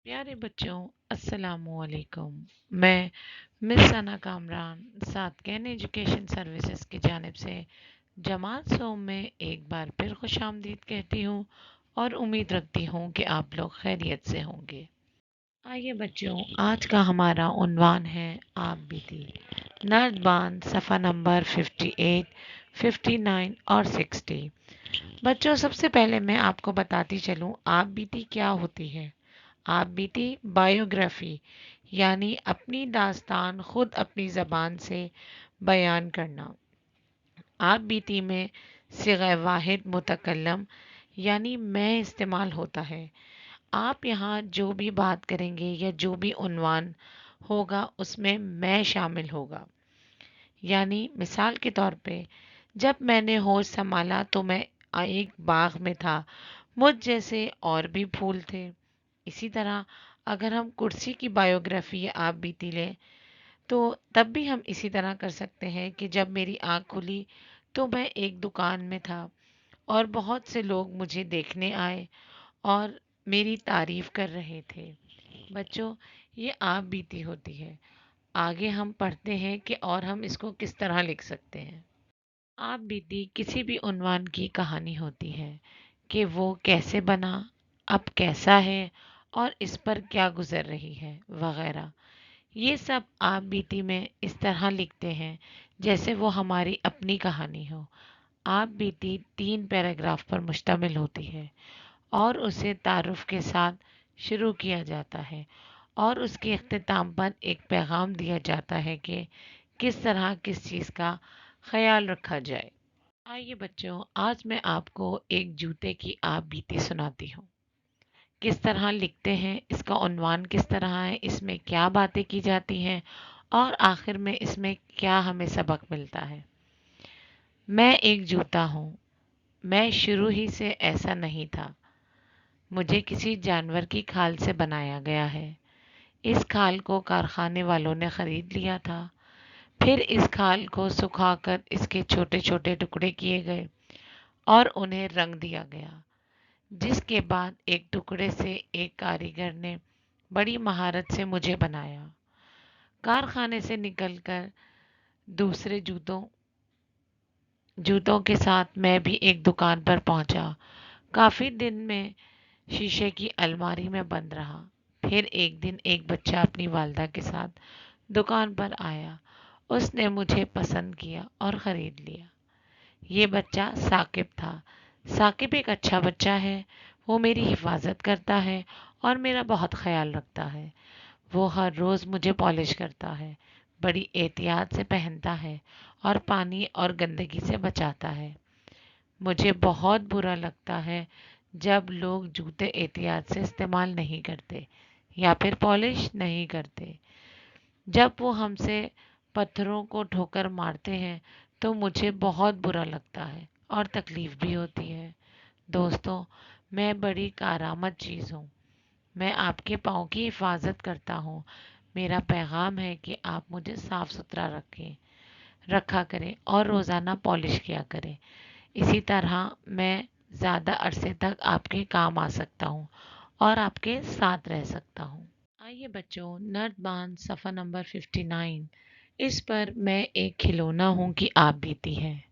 प्यारे बच्चों, अस्सलामुअलैकुम। मैं मिस सना कामरान सात कैन एजुकेशन सर्विसेज की जानिब से जमात सोम में एक बार फिर खुशामदीद कहती हूँ और उम्मीद रखती हूँ कि आप लोग खैरियत से होंगे। आइए बच्चों, आज का हमारा उन्वान है आप बीती। नर्दबान सफ़ा नंबर 58, 59 और 60। बच्चों, सबसे पहले मैं आपको बताती चलूँ आप बीती क्या होती है। आप बीती बायोग्राफी यानी अपनी दास्तान खुद अपनी ज़बान से बयान करना। आप बीती में सिग़ा वाहिद मुतकल्लम यानी मैं इस्तेमाल होता है। आप यहाँ जो भी बात करेंगे या जो भी उन्वान होगा उसमें मैं शामिल होगा। यानी मिसाल के तौर पे, जब मैंने होश संभाला तो मैं एक बाग में था, मुझ जैसे और भी फूल थे। इसी तरह अगर हम कुर्सी की बायोग्राफी या आप बीती लें तो तब भी हम इसी तरह कर सकते हैं कि जब मेरी आँख खुली तो मैं एक दुकान में था और बहुत से लोग मुझे देखने आए और मेरी तारीफ कर रहे थे। बच्चों, ये आप बीती होती है। आगे हम पढ़ते हैं कि और हम इसको किस तरह लिख सकते हैं। आप बीती किसी भी उन्वान की कहानी होती है कि वो कैसे बना, अब कैसा है और इस पर क्या गुजर रही है वगैरह। ये सब आप बीती में इस तरह लिखते हैं जैसे वो हमारी अपनी कहानी हो। आप बीती 3 पैराग्राफ पर मुश्तमिल होती है और उसे तारुफ के साथ शुरू किया जाता है और उसके इख्तिताम पर एक पैगाम दिया जाता है कि किस तरह किस चीज़ का ख्याल रखा जाए। आइए बच्चों, आज मैं आपको एक जूते की आप बीती सुनाती हूँ। किस तरह लिखते हैं, इसका उन्वान किस तरह है, इसमें क्या बातें की जाती हैं और आखिर में इसमें क्या हमें सबक मिलता है। मैं एक जूता हूँ। मैं शुरू ही से ऐसा नहीं था। मुझे किसी जानवर की खाल से बनाया गया है। इस खाल को कारखाने वालों ने खरीद लिया था। फिर इस खाल को सुखाकर इसके छोटे छोटे टुकड़े किए गए और उन्हें रंग दिया गया, जिसके बाद एक टुकड़े से एक कारीगर ने बड़ी महारत से मुझे बनाया। कारखाने से निकलकर दूसरे जूतों जूतों के साथ मैं भी एक दुकान पर पहुंचा। काफी दिन में शीशे की अलमारी में बंद रहा। फिर एक दिन एक बच्चा अपनी वालदा के साथ दुकान पर आया। उसने मुझे पसंद किया और खरीद लिया। ये बच्चा साकिब था। साकिब एक अच्छा बच्चा है। वो मेरी हिफाजत करता है और मेरा बहुत ख्याल रखता है। वो हर रोज़ मुझे पॉलिश करता है, बड़ी एहतियात से पहनता है और पानी और गंदगी से बचाता है। मुझे बहुत बुरा लगता है जब लोग जूते एहतियात से इस्तेमाल नहीं करते या फिर पॉलिश नहीं करते। जब वो हमसे पत्थरों को ठोकर मारते हैं तो मुझे बहुत बुरा लगता है और तकलीफ भी होती है। दोस्तों, मैं बड़ी कारामद चीज़ हूँ। मैं आपके पाँव की हिफाजत करता हूँ। मेरा पैगाम है कि आप मुझे साफ सुथरा रखा करें और रोज़ाना पॉलिश किया करें। इसी तरह मैं ज़्यादा अरसे तक आपके काम आ सकता हूँ और आपके साथ रह सकता हूँ। आइए बच्चों, नर्दबान सफ़ा नंबर 59। इस पर मैं एक खिलौना हूँ कि आप बीती है।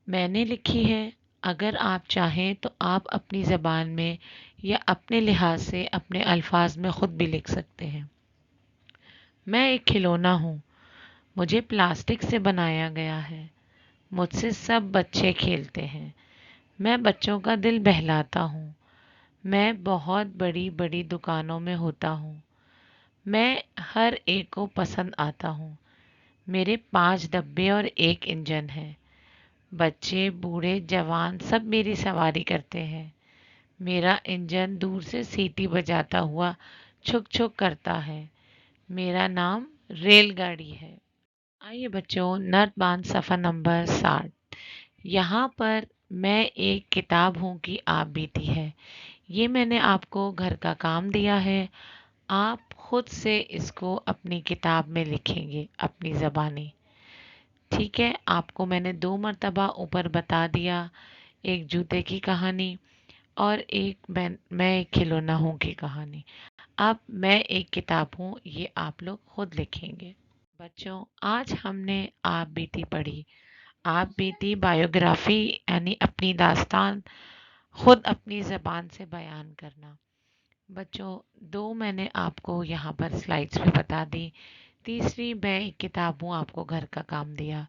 मैंने लिखी है। अगर आप चाहें तो आप अपनी ज़बान में या अपने लिहाज से अपने अल्फाज में ख़ुद भी लिख सकते हैं। मैं एक खिलौना हूँ। मुझे प्लास्टिक से बनाया गया है। मुझसे सब बच्चे खेलते हैं। मैं बच्चों का दिल बहलाता हूँ। मैं बहुत बड़ी बड़ी दुकानों में होता हूँ। मैं हर एक को पसंद आता हूँ। मेरे 5 डब्बे और एक इंजन है। बच्चे बूढ़े जवान सब मेरी सवारी करते हैं। मेरा इंजन दूर से सीटी बजाता हुआ छुक छुक करता है। मेरा नाम रेलगाड़ी है। आइए बच्चों, नर्दबान सफ़ा नंबर 60। यहाँ पर मैं एक किताब हूँ कि आप बीती है। ये मैंने आपको घर का काम दिया है। आप खुद से इसको अपनी किताब में लिखेंगे अपनी ज़बानी। ठीक है, आपको मैंने 2 मरतबा ऊपर बता दिया, एक जूते की कहानी और एक मैं एक खिलौना हूँ की कहानी। اب میں ایک کتاب ہوں، یہ آپ لوگ خود لکھیں گے۔ بچوں، آج ہم نے آپ بیٹی پڑھی۔ آپ بیٹی بایوگرافی یعنی اپنی داستان خود اپنی زبان سے بیان کرنا۔ بچوں، دو میں نے آپ کو یہاں پر سلائڈس پہ بتا دی، تیسری میں ایک کتاب ہوں آپ کو گھر کا کام دیا۔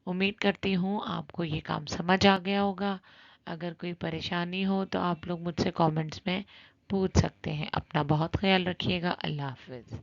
امید کرتی ہوں آپ کو یہ کام سمجھ آ گیا ہوگا۔ اگر کوئی پریشانی ہو تو آپ لوگ مجھ سے کامنٹس میں پوچھ سکتے ہیں۔ اپنا بہت خیال رکھیے گا۔ اللہ حافظ۔